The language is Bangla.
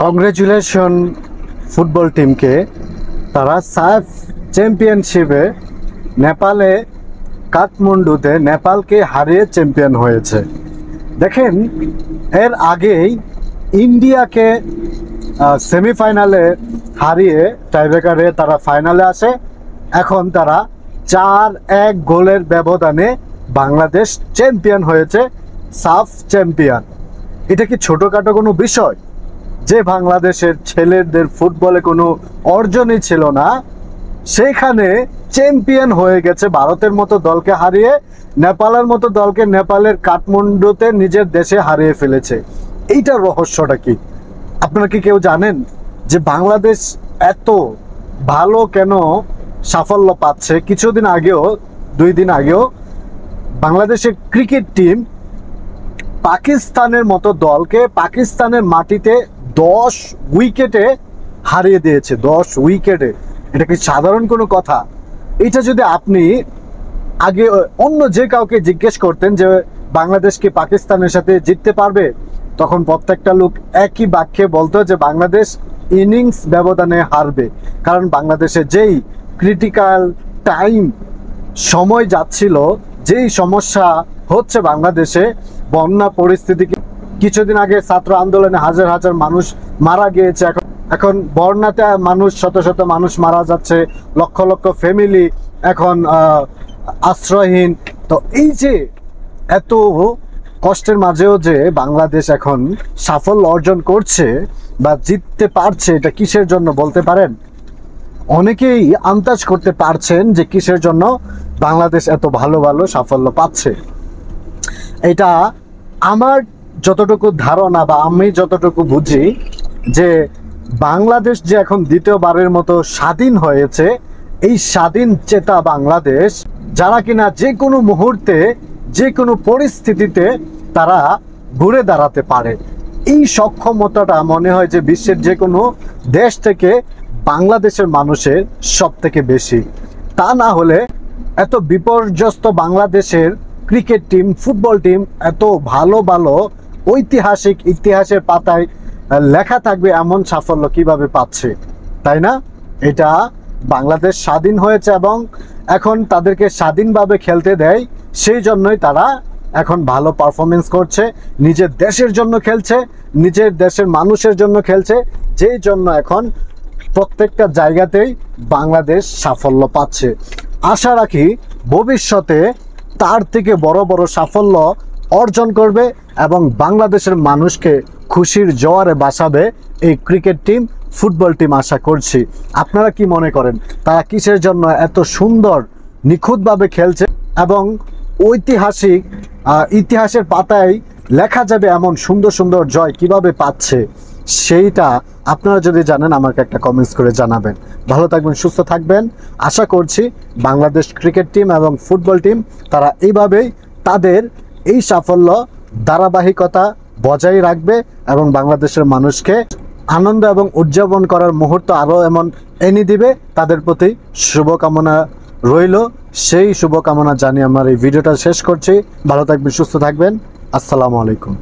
কংগ্রেচুলেশন ফুটবল টিমকে। তারা সাফ চ্যাম্পিয়নশিপে নেপালে কাঠমান্ডুতে নেপালকে হারিয়ে চ্যাম্পিয়ন হয়েছে। দেখেন, এর আগেই ইন্ডিয়াকে সেমিফাইনালে হারিয়ে টাইব্রেকারে তারা ফাইনালে আসে। এখন তারা 4-1 গোলের ব্যবধানে বাংলাদেশ চ্যাম্পিয়ন হয়েছে, সাফ চ্যাম্পিয়ন। এটা কি ছোটোখাটো কোনো বিষয় যে বাংলাদেশের ছেলেদের ফুটবলে কোনো অর্জনই ছিল না, সেখানে চ্যাম্পিয়ন হয়ে গেছে ভারতের মতো দলকে হারিয়ে, নেপালের মতো দলকে নেপালের কাঠমান্ডুতে নিজের দেশে হারিয়ে ফেলেছে। এইটার রহস্যটা কি আপনারা কি কেউ জানেন? যে বাংলাদেশ এত ভালো কেন সাফল্য পাচ্ছে? কিছুদিন আগেও, 2 দিন আগেও বাংলাদেশের ক্রিকেট টিম পাকিস্তানের মতো দলকে পাকিস্তানের মাটিতে 10 উইকেটে হারিয়ে দিয়েছে। 10 উইকেটে। এটা কি সাধারণ কোনো কথা? এটা যদি আপনি আগে অন্য যে কাউকে জিজ্ঞেস করতেন যে বাংলাদেশ কি পাকিস্তানের সাথে জিততে পারবে, তখন প্রত্যেকটা লোক একই বাক্যে বলতো যে বাংলাদেশ ইনিংস ব্যবধানে হারবে। কারণ বাংলাদেশে যেই ক্রিটিক্যাল টাইম সময় যাচ্ছিল, যেই সমস্যা হচ্ছে বাংলাদেশে, বন্যা পরিস্থিতি, কিছুদিন আগে ছাত্র আন্দোলনে হাজার হাজার মানুষ মারা গিয়েছে, এখন বন্যাতে মানুষ, শত শত মানুষ মারা যাচ্ছে, লক্ষ লক্ষ ফ্যামিলি এখন আশ্রয়হীন। তো এই যে এত কষ্টের মাঝেও যে বাংলাদেশ এখন সাফল্য অর্জন করছে বা জিততে পারছে, এটা কিসের জন্য বলতে পারেন? অনেকেই আন্দাজ করতে পারছেন যে কিসের জন্য বাংলাদেশ এত ভালো ভালো সাফল্য পাচ্ছে। এটা আমার যতটুকু ধারণা বা আমি যতটুকু বুঝি, যে বাংলাদেশ যে এখন দ্বিতীয়বারের মতো স্বাধীন হয়েছে, এই স্বাধীন চেতা বাংলাদেশ যারা কিনা যে কোনো মুহূর্তে যে কোনো পরিস্থিতিতে তারা ঘুরে দাঁড়াতে পারে, এই সক্ষমতাটা মনে হয় যে বিশ্বের যে কোনো দেশ থেকে বাংলাদেশের মানুষের সব থেকে বেশি। তা না হলে এত বিপর্যস্ত বাংলাদেশের ক্রিকেট টিম, ফুটবল টিম এত ভালো ভালো ঐতিহাসিক ইতিহাসের পাতায় লেখা থাকবে এমন সাফল্য কিভাবে পাচ্ছে, তাই না? এটা বাংলাদেশ স্বাধীন হয়েছে এবং এখন তাদেরকে স্বাধীনভাবে খেলতে দেয়, সেই জন্যই তারা এখন ভালো পারফরমেন্স করছে, নিজের দেশের জন্য খেলছে, নিজের দেশের মানুষের জন্য খেলছে, যেই জন্য এখন প্রত্যেকটা জায়গাতেই বাংলাদেশ সাফল্য পাচ্ছে। আশা রাখি ভবিষ্যতে তার থেকে বড় বড় সাফল্য অর্জন করবে এবং বাংলাদেশের মানুষকে খুশির জোয়ারে ভাসাবে এই ক্রিকেট টিম, ফুটবল টিম। আশা করছি। আপনারা কি মনে করেন তারা কিসের জন্য এত সুন্দর নিখুঁতভাবে খেলছে এবং ঐতিহাসিক ইতিহাসের পাতায় লেখা যাবে এমন সুন্দর সুন্দর জয় কিভাবে পাচ্ছে? সেইটা আপনারা যদি জানেন আমাকে একটা কমেন্টস করে জানাবেন। ভালো থাকবেন, সুস্থ থাকবেন। আশা করছি বাংলাদেশ ক্রিকেট টিম এবং ফুটবল টিম তারা এইভাবেই তাদের এই সাফল্য ধারাবাহিকতা বজায় রাখবে এবং বাংলাদেশের মানুষকে আনন্দ এবং উদযাপন করার মুহূর্ত আরও এমন এনে দিবে। তাদের প্রতি শুভকামনা রইল। সেই শুভকামনা জানিয়ে আমার এই ভিডিওটা শেষ করছি। ভালো থাকবেন, সুস্থ থাকবেন। আসসালামু আলাইকুম।